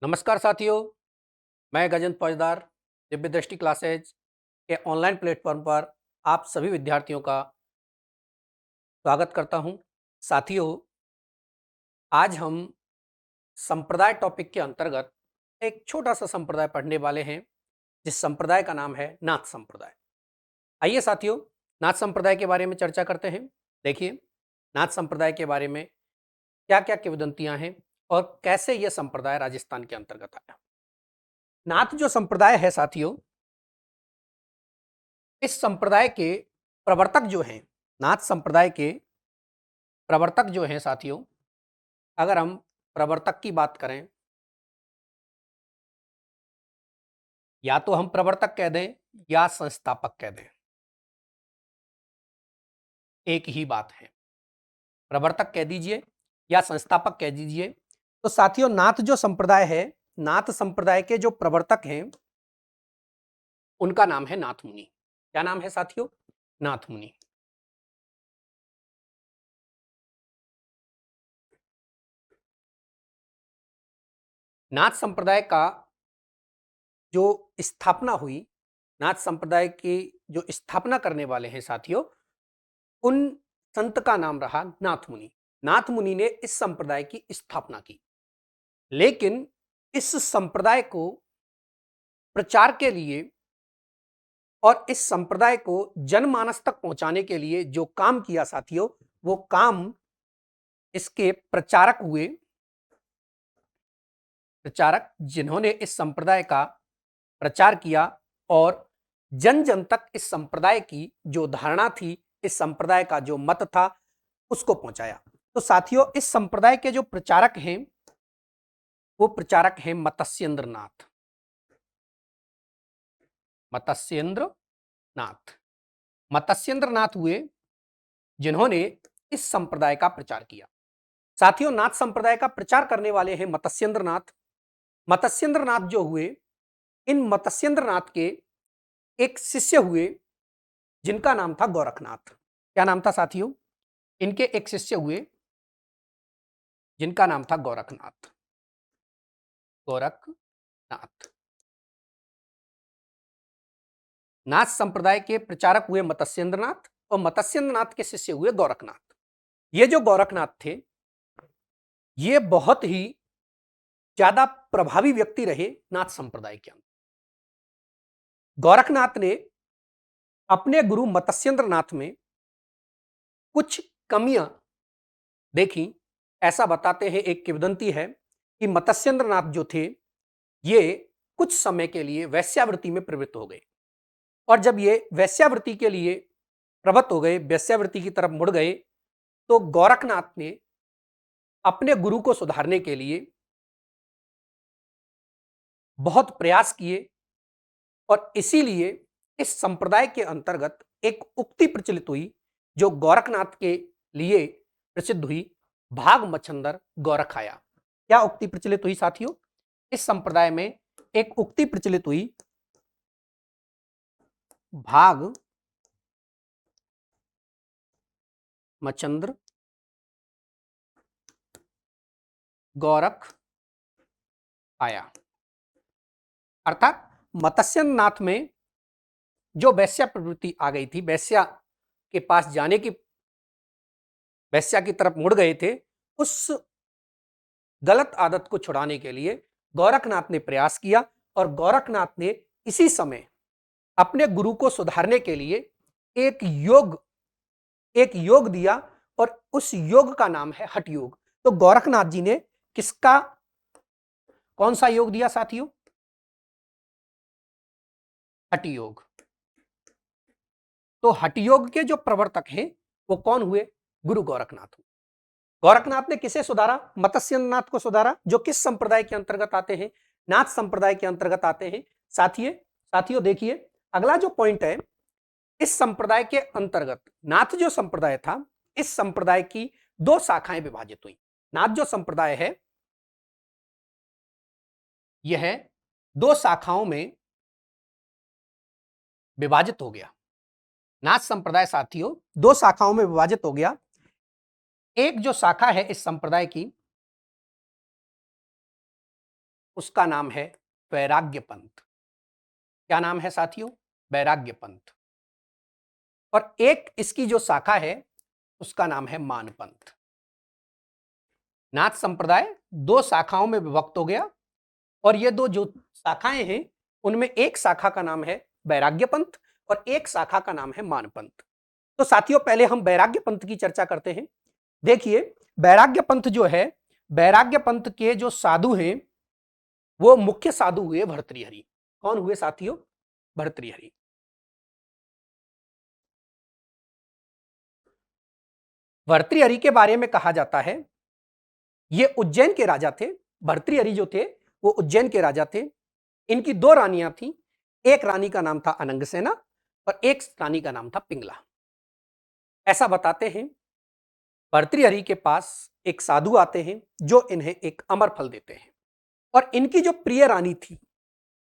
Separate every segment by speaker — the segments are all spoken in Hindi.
Speaker 1: नमस्कार साथियों, मैं गजेंद्र फौजदार दिव्य दृष्टि क्लासेज के ऑनलाइन प्लेटफॉर्म पर आप सभी विद्यार्थियों का स्वागत करता हूं। साथियों, आज हम संप्रदाय टॉपिक के अंतर्गत एक छोटा सा संप्रदाय पढ़ने वाले हैं, जिस संप्रदाय का नाम है नाथ संप्रदाय। आइए साथियों, नाथ संप्रदाय के बारे में चर्चा करते हैं। देखिए, नाथ संप्रदाय के बारे में क्या क्या किंवदंतियां हैं और कैसे यह संप्रदाय राजस्थान के अंतर्गत आया। नाथ जो संप्रदाय है साथियों, इस संप्रदाय के प्रवर्तक जो हैं, नाथ संप्रदाय के प्रवर्तक जो हैं साथियों, अगर हम प्रवर्तक की बात करें, या तो हम प्रवर्तक कह दें या संस्थापक कह दें, एक ही बात है। प्रवर्तक कह दीजिए या संस्थापक कह दीजिए। तो साथियों, नाथ जो संप्रदाय है, नाथ संप्रदाय के जो प्रवर्तक हैं, उनका नाम है नाथ मुनि। क्या नाम है साथियों? नाथ मुनि। नाथ संप्रदाय का जो स्थापना हुई, नाथ संप्रदाय की जो स्थापना करने वाले हैं साथियों, उन संत का नाम रहा नाथ मुनि। नाथ मुनि ने इस संप्रदाय की स्थापना की, लेकिन इस संप्रदाय को प्रचार के लिए और इस संप्रदाय को जनमानस तक पहुंचाने के लिए जो काम किया साथियों, वो काम इसके प्रचारक हुए। प्रचारक जिन्होंने इस संप्रदाय का प्रचार किया और जन जन तक इस संप्रदाय की जो धारणा थी, इस संप्रदाय का जो मत था, उसको पहुंचाया। तो साथियों, इस संप्रदाय के जो प्रचारक हैं, वो प्रचारक हैं मत्स्येंद्र नाथ। मत्स्येंद्र नाथ, मत्स्येंद्र नाथ हुए जिन्होंने इस संप्रदाय का प्रचार किया। साथियों, नाथ संप्रदाय का प्रचार करने वाले हैं मत्स्येंद्र नाथ। मत्स्येंद्र नाथ जो हुए, इन मत्स्येंद्र नाथ के एक शिष्य हुए जिनका नाम था गोरखनाथ। क्या नाम था साथियों? इनके एक शिष्य हुए जिनका नाम था गोरखनाथ। गोरखनाथ। नाथ संप्रदाय के प्रचारक हुए मत्स्येंद्र नाथ और मत्स्येंद्र नाथ के शिष्य हुए गोरखनाथ। ये जो गोरखनाथ थे, ये बहुत ही ज्यादा प्रभावी व्यक्ति रहे नाथ संप्रदाय के अंदर। गोरखनाथ ने अपने गुरु मत्स्येंद्र नाथ में कुछ कमियां देखी। ऐसा बताते हैं, एक किंवदंती है कि मत्स्येंद्र नाथ जो थे, ये कुछ समय के लिए वैश्यावृत्ति में प्रवृत्त हो गए। और जब ये वैश्यावृत्ति के लिए प्रवृत्त हो गए, वैश्यावृत्ति की तरफ मुड़ गए, तो गोरखनाथ ने अपने गुरु को सुधारने के लिए बहुत प्रयास किए और इसीलिए इस संप्रदाय के अंतर्गत एक उक्ति प्रचलित हुई, जो गोरखनाथ के लिए प्रसिद्ध हुई, भाग मच्छंदर गोरख आया। क्या उक्ति प्रचलित हुई साथियों? इस संप्रदाय में एक उक्ति प्रचलित हुई, भाग मच्छंद्र गोरख आया। अर्थात मत्स्येंद्र नाथ में जो वैश्या प्रवृत्ति आ गई थी, वैश्या के पास जाने की, वैश्या की तरफ मुड़ गए थे, उस गलत आदत को छुड़ाने के लिए गोरखनाथ ने प्रयास किया और गोरखनाथ ने इसी समय अपने गुरु को सुधारने के लिए एक योग दिया और उस योग का नाम है हठ योग। तो गोरखनाथ जी ने किसका, कौन सा योग दिया साथियों? हठ योग। तो हठ योग के जो प्रवर्तक हैं, वो कौन हुए? गुरु गोरखनाथ हुए। गोरखनाथ ने किसे सुधारा? मत्स्येंद्र नाथ को सुधारा, जो किस संप्रदाय के अंतर्गत आते हैं? नाथ संप्रदाय के अंतर्गत आते हैं। साथियों देखिए, अगला जो पॉइंट है, इस संप्रदाय के अंतर्गत नाथ जो संप्रदाय था, इस संप्रदाय की दो शाखाएं विभाजित हुई। नाथ जो संप्रदाय है, यह दो शाखाओं में विभाजित हो गया। नाथ संप्रदाय साथियों दो शाखाओं में विभाजित हो गया। एक जो शाखा है इस संप्रदाय की, उसका नाम है वैराग्य पंथ। क्या नाम है साथियों? वैराग्य पंथ। और एक इसकी जो शाखा है उसका नाम है मान पंथ। नाथ संप्रदाय दो शाखाओं में विभक्त हो गया और ये दो जो शाखाएं हैं उनमें एक शाखा का नाम है वैराग्य पंथ और एक शाखा का नाम है मान पंथ। तो साथियों पहले हम वैराग्य पंथ की चर्चा करते हैं। देखिए वैराग्य पंथ जो है, वैराग्य पंथ के जो साधु हैं वो मुख्य साधु हुए भर्तृहरि। कौन हुए साथियों? भर्तृहरि। भर्तृहरि के बारे में कहा जाता है ये उज्जैन के राजा थे। भर्तृहरि जो थे वो उज्जैन के राजा थे। इनकी दो रानियां थी, एक रानी का नाम था अनंगसेना और एक रानी का नाम था पिंगला। ऐसा बताते हैं भर्तृहरि के पास एक साधु आते हैं जो इन्हें एक अमर फल देते हैं और इनकी जो प्रिय रानी थी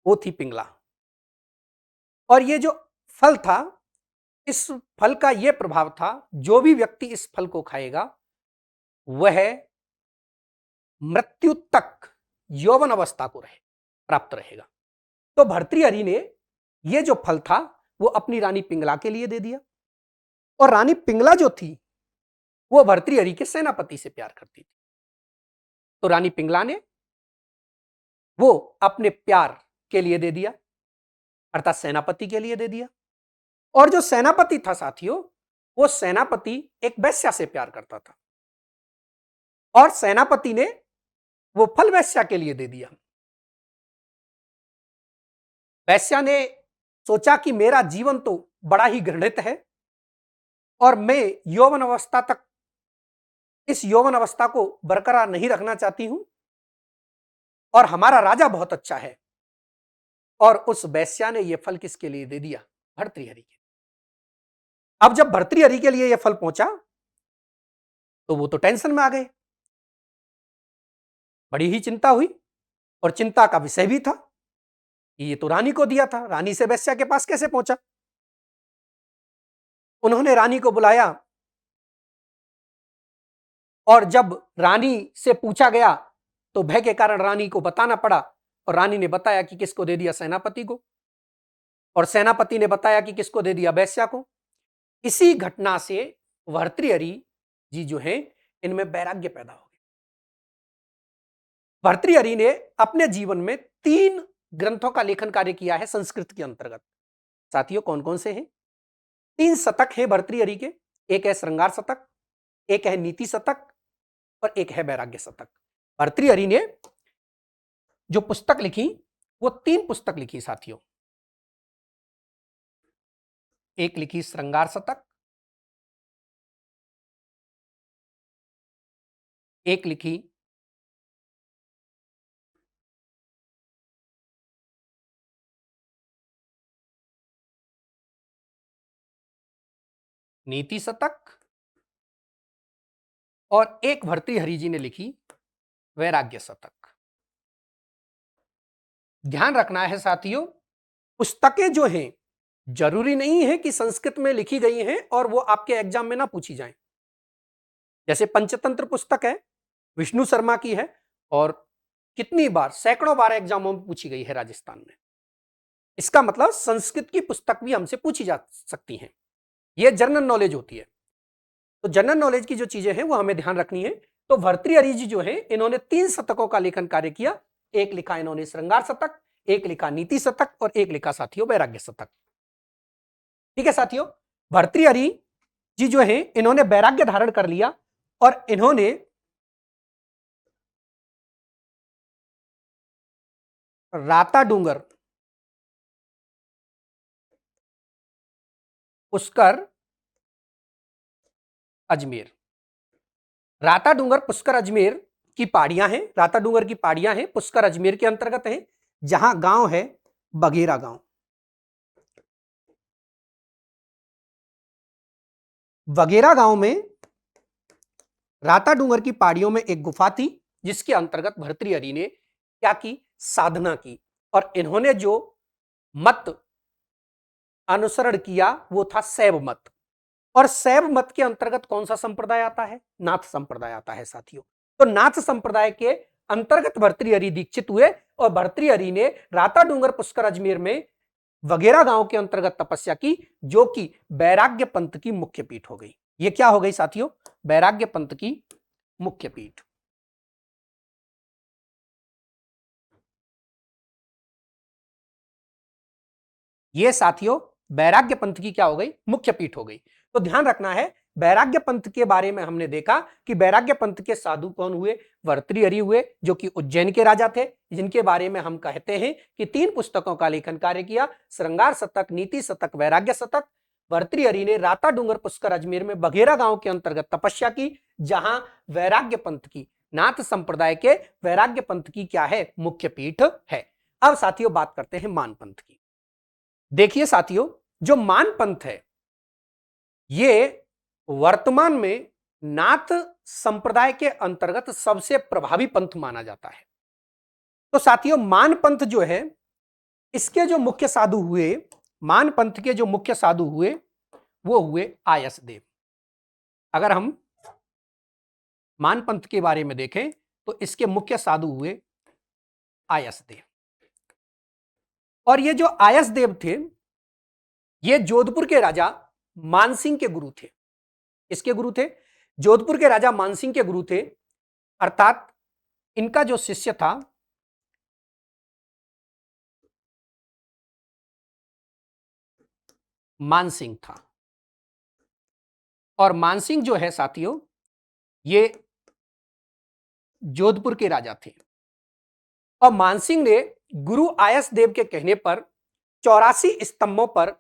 Speaker 1: वो थी पिंगला। और ये जो फल था, इस फल का यह प्रभाव था जो भी व्यक्ति इस फल को खाएगा वह मृत्यु तक यौवन अवस्था को प्राप्त रहेगा। तो भर्तृहरि ने यह जो फल था वो अपनी रानी पिंगला के लिए दे दिया और रानी पिंगला जो थी वो भर्तृहरि के सेनापति से प्यार करती थी। तो रानी पिंगला ने वो अपने प्यार के लिए दे दिया, अर्थात सेनापति के लिए दे दिया। और जो सेनापति था साथियों, वो सेनापति एक वैश्या से प्यार करता था और सेनापति ने वो फल वैश्या के लिए दे दिया। वैश्या ने सोचा कि मेरा जीवन तो बड़ा ही घृणित है और मैं यौवन अवस्था तक इस यौवन अवस्था को बरकरार नहीं रखना चाहती हूं और हमारा राजा बहुत अच्छा है। और उस वैश्या ने यह फल किसके लिए दे दिया? भर्तृहरि के। अब जब भर्तृहरि के लिए यह फल पहुंचा तो वो तो टेंशन में आ गए, बड़ी ही चिंता हुई और चिंता का विषय भी था कि ये तो रानी को दिया था, रानी से वैश्या के पास कैसे पहुंचा। उन्होंने रानी को बुलाया और जब रानी से पूछा गया तो भय के कारण रानी को बताना पड़ा और रानी ने बताया कि किसको दे दिया? सेनापति को। और सेनापति ने बताया कि किसको दे दिया? वैश्या को। इसी घटना से भर्तृहरि जी जो हैं इनमें वैराग्य पैदा हो गया। भर्तृहरि ने अपने जीवन में 3 ग्रंथों का लेखन कार्य किया है संस्कृत के अंतर्गत। साथियों कौन कौन से हैं? 3 शतक हैं भर्तृहरि के। एक है श्रृंगार शतक, एक है नीति शतक और एक है वैराग्य शतक। भर्तृहरि ने जो पुस्तक लिखी वो 3 पुस्तक लिखी साथियों। एक लिखी श्रृंगार शतक, एक लिखी नीति शतक और एक भर्तृहरि जी ने लिखी वैराग्य शतक। ध्यान रखना है साथियों, पुस्तकें जो हैं जरूरी नहीं है कि संस्कृत में लिखी गई हैं और वो आपके एग्जाम में ना पूछी जाएं। जैसे पंचतंत्र पुस्तक है, विष्णु शर्मा की है और कितनी बार, सैकड़ों बार एग्जामों में पूछी गई है राजस्थान में। इसका मतलब संस्कृत की पुस्तक भी हमसे पूछी जा सकती हैं। यह जनरल नॉलेज होती है। तो जनरल नॉलेज की जो चीजें हैं वो हमें ध्यान रखनी है। तो भर्तृहरि जी जो है इन्होंने 3 शतकों का लेखन कार्य किया। एक लिखा इन्होंने श्रृंगार शतक, एक लिखा नीति शतक और एक लिखा साथियों वैराग्य शतक। ठीक है साथियों, भर्तृहरि जी जो है इन्होंने वैराग्य धारण कर लिया और इन्होंने राता डूंगर, पुष्कर, अजमेर। राता डूंगर, पुष्कर, अजमेर की पहाड़ियां हैं। राता डूंगर की पहाड़ियां हैं, पुष्कर अजमेर के अंतर्गत है, जहां गांव है बघेरा गांव। बघेरा गांव में राता डूंगर की पहाड़ियों में एक गुफा थी जिसके अंतर्गत भर्तृहरि ने क्या की? साधना की। और इन्होंने जो मत अनुसरण किया वो था शैव मत। और शैव मत के अंतर्गत कौन सा संप्रदाय आता है? नाथ संप्रदाय आता है साथियों। तो नाथ संप्रदाय के अंतर्गत भर्तृहरि दीक्षित हुए और भर्तृहरि ने राता डूंगर पुष्कर अजमेर में वगैरह गांव के अंतर्गत तपस्या की, जो कि वैराग्य पंथ की मुख्य पीठ हो गई। ये क्या हो गई साथियों? वैराग्य पंथ की मुख्य पीठ। ये साथियों वैराग्य पंथ की क्या हो गई? मुख्य पीठ हो गई। तो ध्यान रखना है, वैराग्य पंथ के बारे में हमने देखा कि वैराग्य पंथ के साधु कौन हुए? भर्तृहरि हुए, जो कि उज्जैन के राजा थे, जिनके बारे में हम कहते हैं कि 3 पुस्तकों का लेखन कार्य किया, श्रृंगार शतक, नीति शतक, वैराग्य शतक। भर्तृहरि ने राता डूंगर पुष्कर अजमेर में बघेरा गांव के अंतर्गत तपस्या की, जहां वैराग्य पंथ की, नाथ संप्रदाय के वैराग्य पंथ की क्या है? मुख्य पीठ है। अब साथियों बात करते हैं मान पंथ की। देखिए साथियों, जो मान पंथ है ये वर्तमान में नाथ संप्रदाय के अंतर्गत सबसे प्रभावी पंथ माना जाता है। तो साथियों मान पंथ जो है, इसके जो मुख्य साधु हुए, मान पंथ के जो मुख्य साधु हुए वो हुए आयसदेव। अगर हम मान पंथ के बारे में देखें तो इसके मुख्य साधु हुए आयसदेव। और ये जो आयसदेव थे, ये जोधपुर के राजा मानसिंह के गुरु थे। इसके गुरु थे? जोधपुर के राजा मानसिंह के गुरु थे, अर्थात इनका जो शिष्य था मानसिंह था। और मानसिंह जो है साथियों, ये जोधपुर के राजा थे। और मानसिंह ने गुरु आयसदेव के कहने पर 84 स्तंभों पर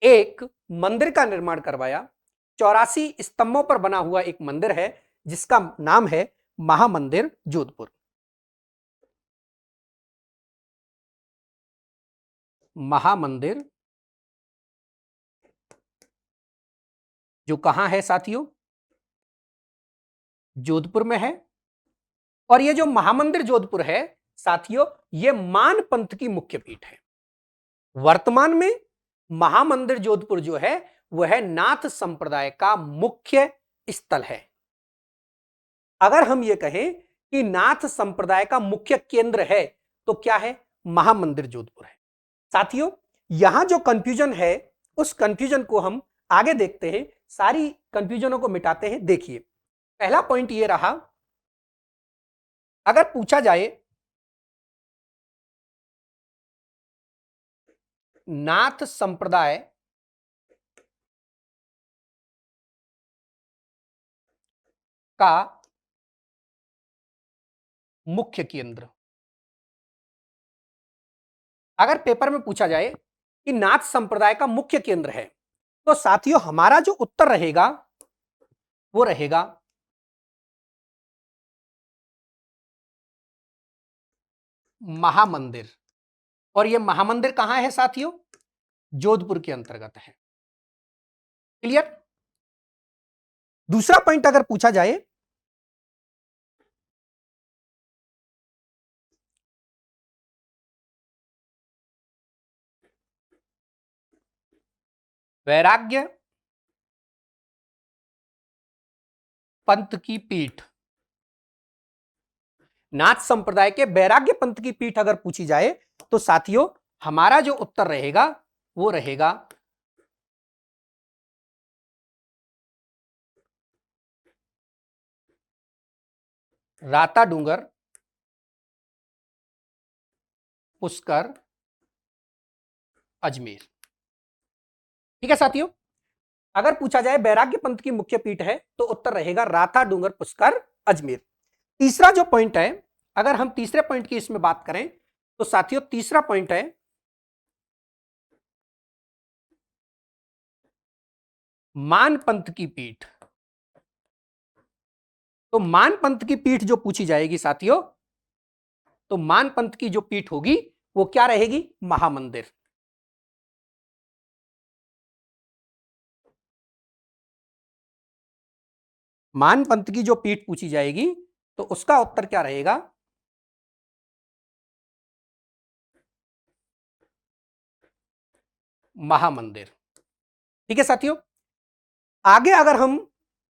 Speaker 1: एक मंदिर का निर्माण करवाया। 84 स्तंभों पर बना हुआ एक मंदिर है, जिसका नाम है महामंदिर जोधपुर। महामंदिर जो कहां है साथियों? जोधपुर में है। और ये जो महामंदिर जोधपुर है साथियों, ये मान पंथ की मुख्य पीठ है। वर्तमान में महामंदिर जोधपुर जो है वह नाथ संप्रदाय का मुख्य स्थल है। अगर हम ये कहें कि नाथ संप्रदाय का मुख्य केंद्र है तो क्या है? महामंदिर जोधपुर है। साथियों यहां जो कंफ्यूजन है उस कंफ्यूजन को हम आगे देखते हैं, सारी कंफ्यूजनों को मिटाते हैं। देखिए पहला पॉइंट ये रहा, अगर पूछा जाए नाथ संप्रदाय का मुख्य केंद्र, अगर पेपर में पूछा जाए कि नाथ संप्रदाय का मुख्य केंद्र है, तो साथियों हमारा जो उत्तर रहेगा वो रहेगा महामंदिर। और ये महामंदिर कहां है साथियों? जोधपुर के अंतर्गत है। क्लियर? दूसरा पॉइंट अगर पूछा जाए, वैराग्य पंथ की पीठ, नाथ संप्रदाय के वैराग्य पंथ की पीठ अगर पूछी जाए तो साथियों हमारा जो उत्तर रहेगा वो रहेगा राता डूंगर पुष्कर अजमेर। ठीक है साथियों, अगर पूछा जाए वैराग्य पंथ की मुख्य पीठ है तो उत्तर रहेगा राता डूंगर पुष्कर अजमेर। तीसरा जो पॉइंट है, अगर हम तीसरे पॉइंट की इसमें बात करें तो साथियों तीसरा पॉइंट है मान पंथ की पीठ। तो मान पंथ की पीठ जो पूछी जाएगी साथियों, तो मान पंथ की जो पीठ होगी वो क्या रहेगी? महामंदिर। मान पंथ की जो पीठ पूछी जाएगी तो उसका उत्तर क्या रहेगा? महामंदिर। ठीक है साथियों, आगे अगर हम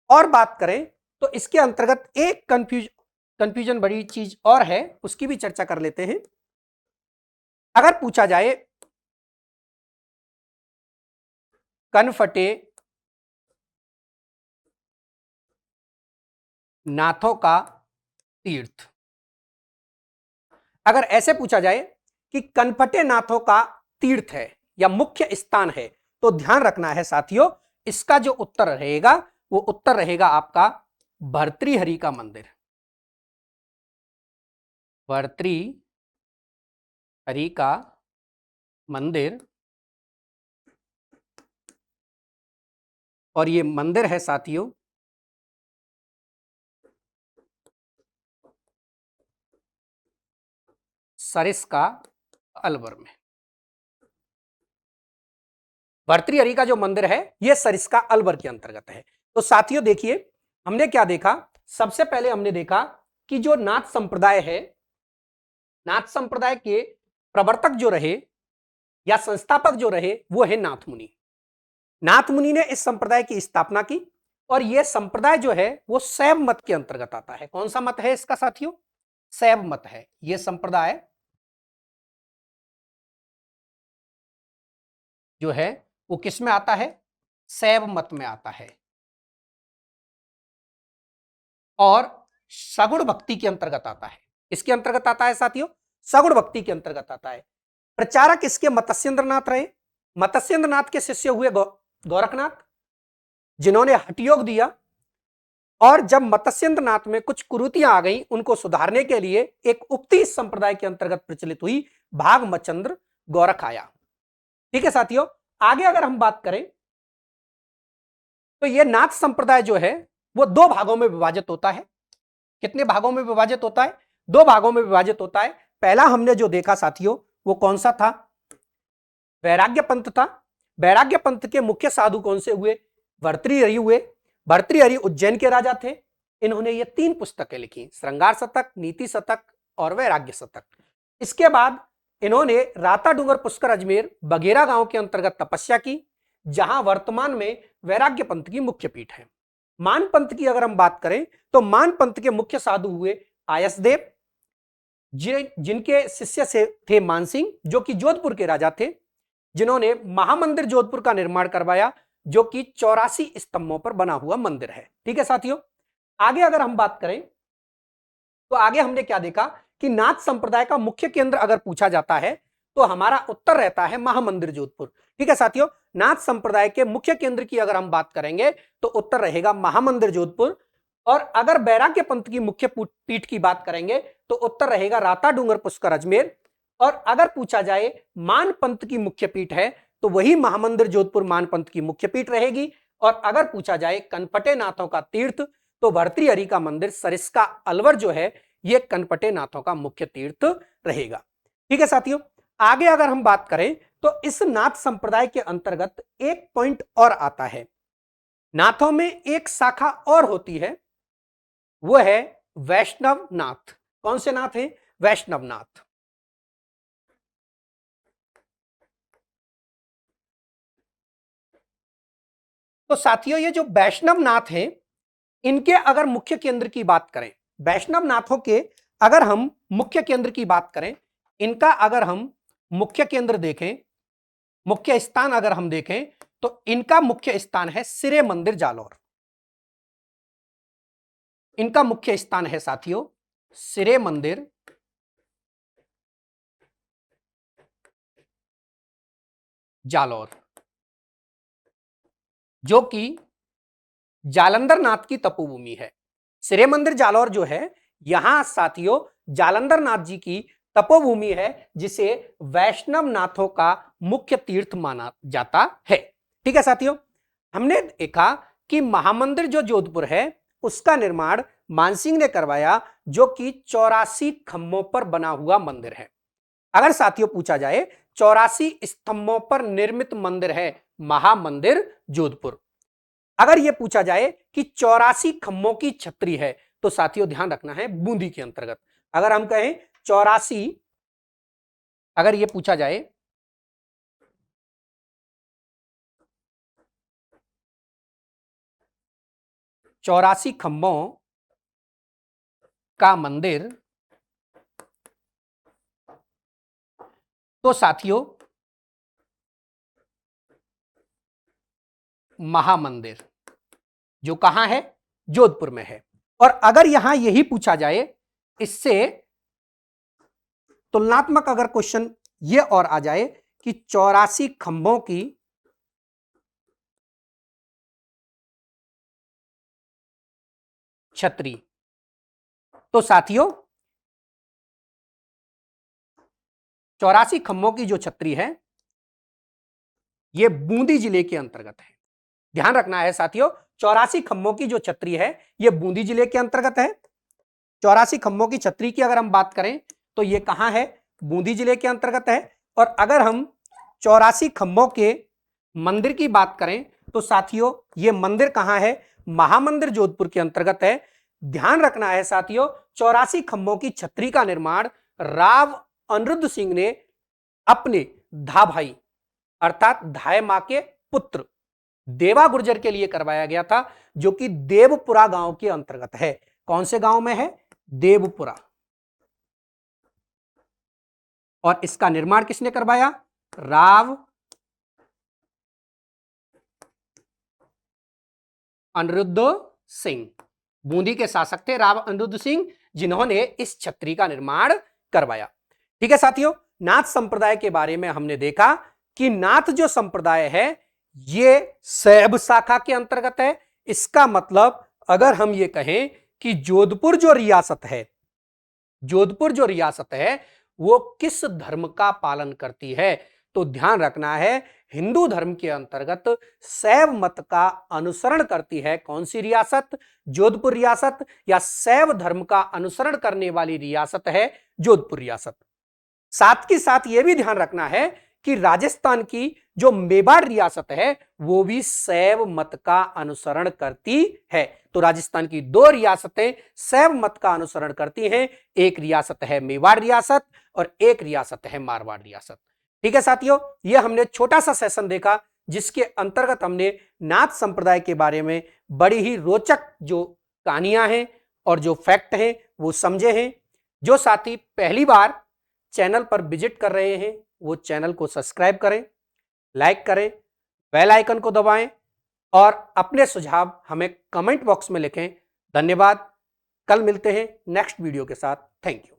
Speaker 1: और बात करें तो इसके अंतर्गत एक कंफ्यूजन बड़ी चीज और है, उसकी भी चर्चा कर लेते हैं। अगर पूछा जाए कनफटे नाथों का तीर्थ, अगर ऐसे पूछा जाए कि कनफटे नाथों का तीर्थ है या मुख्य स्थान है, तो ध्यान रखना है साथियों, इसका जो उत्तर रहेगा वो उत्तर रहेगा आपका भर्तृहरि का मंदिर। भर्तृहरि का मंदिर, और ये मंदिर है साथियों सरिस्का अलवर में। भर्तृहरि का जो मंदिर है यह सरिस्का अलवर के अंतर्गत है। तो साथियों देखिए, हमने क्या देखा, सबसे पहले हमने देखा कि जो नाथ संप्रदाय है, नाथ संप्रदाय के प्रवर्तक जो रहे या संस्थापक जो रहे वो है नाथ मुनि। नाथ मुनि ने इस संप्रदाय की स्थापना की, और यह संप्रदाय जो है वो शैव मत के अंतर्गत आता है। कौन सा मत है इसका साथियों? शैव मत है। यह संप्रदाय जो है वो किस में आता है? शैव मत में आता है, और सगुण भक्ति के अंतर्गत आता है। इसके अंतर्गत आता है साथियों, सगुण भक्ति के अंतर्गत आता है। प्रचारक इसके मत्स्येंद्रनाथ रहे। मत्स्येंद्रनाथ के शिष्य हुए गोरखनाथ, जिन्होंने हठयोग दिया, और जब मत्स्येंद्रनाथ में कुछ कुरीतियां आ गई, उनको सुधारने के लिए एक उक्ति इस संप्रदाय के अंतर्गत प्रचलित हुई, भागमचंद्र गोरख आया। ठीक है साथियों, आगे अगर हम बात करें तो यह नाथ संप्रदाय जो है वो दो भागों में विभाजित होता है। कितने भागों में विभाजित होता है? दो भागों में विभाजित होता है। पहला हमने जो देखा साथियों वो कौन सा था? वैराग्य पंथ था। वैराग्य पंथ के मुख्य साधु कौन से हुए? भर्तृहरि हुए। भर्तृहरि उज्जैन के राजा थे। इन्होंने ये तीन पुस्तकें लिखी, श्रृंगार शतक, नीति शतक और वैराग्य शतक। इसके बाद इन्होंने राता डूंगर पुष्कर अजमेर बघेरा गांव के अंतर्गत तपस्या की, जहां वर्तमान में वैराग्य पंथ की मुख्य पीठ है। मान पंथ की अगर हम बात करें तो मान पंथ के मुख्य साधु हुए आयसदेव, जिनके शिष्य से थे मानसिंह, जो कि जोधपुर के राजा थे, जिन्होंने महामंदिर जोधपुर का निर्माण करवाया, जो कि 84 स्तंभों पर बना हुआ मंदिर है। ठीक है साथियों, आगे अगर हम बात करें तो आगे हमने क्या देखा कि नाथ संप्रदाय का मुख्य केंद्र अगर पूछा जाता है तो हमारा उत्तर रहता है महामंदिर जोधपुर। ठीक है साथियों, नाथ संप्रदाय के मुख्य केंद्र की अगर हम बात करेंगे तो उत्तर रहेगा महामंदिर जोधपुर। और अगर वैराग्य पंथ की मुख्य पीठ की बात करेंगे तो उत्तर रहेगा राता डूंगर पुष्कर अजमेर। और अगर पूछा जाए मान पंथ की मुख्य पीठ है तो वही महामंदिर जोधपुर मान पंथ की मुख्य पीठ रहेगी। और अगर पूछा जाए कनपटे नाथों का तीर्थ तो भर्तृहरि का मंदिर सरिस्का अलवर जो है यह कनपटे नाथों का मुख्य तीर्थ रहेगा। ठीक है साथियों, आगे अगर हम बात करें तो इस नाथ संप्रदाय के अंतर्गत एक पॉइंट और आता है। नाथों में एक शाखा और होती है, वो है वैष्णव नाथ। कौन से नाथ है? वैष्णव नाथ। तो साथियों ये जो वैष्णव नाथ हैं, इनके अगर मुख्य केंद्र की बात करें, वैष्णव नाथों के अगर हम मुख्य केंद्र की बात करें, इनका अगर हम मुख्य केंद्र देखें, मुख्य स्थान अगर हम देखें तो इनका मुख्य स्थान है सिरे मंदिर जालौर। इनका मुख्य स्थान है साथियों सिरे मंदिर जालौर, जो कि जालंधर नाथ की तपोभूमि है। सिरे मंदिर जालौर जो है, यहां साथियों जालंधर नाथ जी की तपोभूमि है, जिसे वैष्णव नाथों का मुख्य तीर्थ माना जाता है। ठीक है साथियों, हमने देखा कि महामंदिर जो जोधपुर है उसका निर्माण मानसिंह ने करवाया, जो कि 84 खंभों पर बना हुआ मंदिर है। अगर साथियों पूछा जाए 84 स्तंभों पर निर्मित मंदिर है महामंदिर जोधपुर। अगर यह पूछा जाए कि 84 खंभों की छतरी है तो साथियों ध्यान रखना है बूंदी के अंतर्गत। अगर हम कहें 84, अगर यह पूछा जाए 84 खंभों का मंदिर, तो साथियों महामंदिर, जो कहां है, जोधपुर में है। और अगर यहां यही पूछा जाए, इससे तुलनात्मक अगर क्वेश्चन ये और आ जाए कि 84 खंभों की छतरी, तो साथियों 84 खंभों की जो छतरी है ये बूंदी जिले के अंतर्गत है। ध्यान रखना है साथियों, 84 खंभों की जो छतरी है ये बूंदी जिले के अंतर्गत है। 84 खंभों की छतरी की अगर हम बात करें तो ये कहां है, बूंदी जिले के अंतर्गत है। और अगर हम 84 खंभों के मंदिर की बात करें तो साथियों ये मंदिर कहां है, महामंदिर जोधपुर के अंतर्गत है। ध्यान रखना है साथियों, 84 खंभों की छतरी का निर्माण राव अनिरुद्ध सिंह ने अपने धा भाई अर्थात धाय मां के पुत्र देवा गुर्जर के लिए करवाया गया था, जो कि देवपुरा गांव के अंतर्गत है। कौन से गांव में है, देवपुरा। और इसका निर्माण किसने करवाया, राव अनिरुद्ध सिंह। बूंदी के शासक थे राव अनिरुद्ध सिंह, जिन्होंने इस छतरी का निर्माण करवाया। ठीक है साथियों, नाथ संप्रदाय के बारे में हमने देखा कि नाथ जो संप्रदाय है ये शैव शाखा के अंतर्गत है। इसका मतलब अगर हम ये कहें कि जोधपुर जो रियासत है, जोधपुर जो रियासत है वो किस धर्म का पालन करती है, तो ध्यान रखना है हिंदू धर्म के अंतर्गत शैव मत का अनुसरण करती है। कौन सी रियासत, जोधपुर रियासत, या शैव धर्म का अनुसरण करने वाली रियासत है जोधपुर रियासत। साथ के साथ यह भी ध्यान रखना है कि राजस्थान की जो मेवाड़ रियासत है वो भी शैव मत का अनुसरण करती है। तो राजस्थान की दो रियासतें शैव मत का अनुसरण करती हैं, एक रियासत है मेवाड़ रियासत और एक रियासत है मारवाड़ रियासत। ठीक है साथियों, ये हमने छोटा सा सेशन देखा जिसके अंतर्गत हमने नाथ संप्रदाय के बारे में बड़ी ही रोचक जो कहानियां हैं और जो फैक्ट हैं वो समझे हैं। जो साथी पहली बार चैनल पर विजिट कर रहे हैं वो चैनल को सब्सक्राइब करें, लाइक करें, बेल आइकन को दबाएं और अपने सुझाव हमें कमेंट बॉक्स में लिखें। धन्यवाद। कल मिलते हैं नेक्स्ट वीडियो के साथ। Thank you.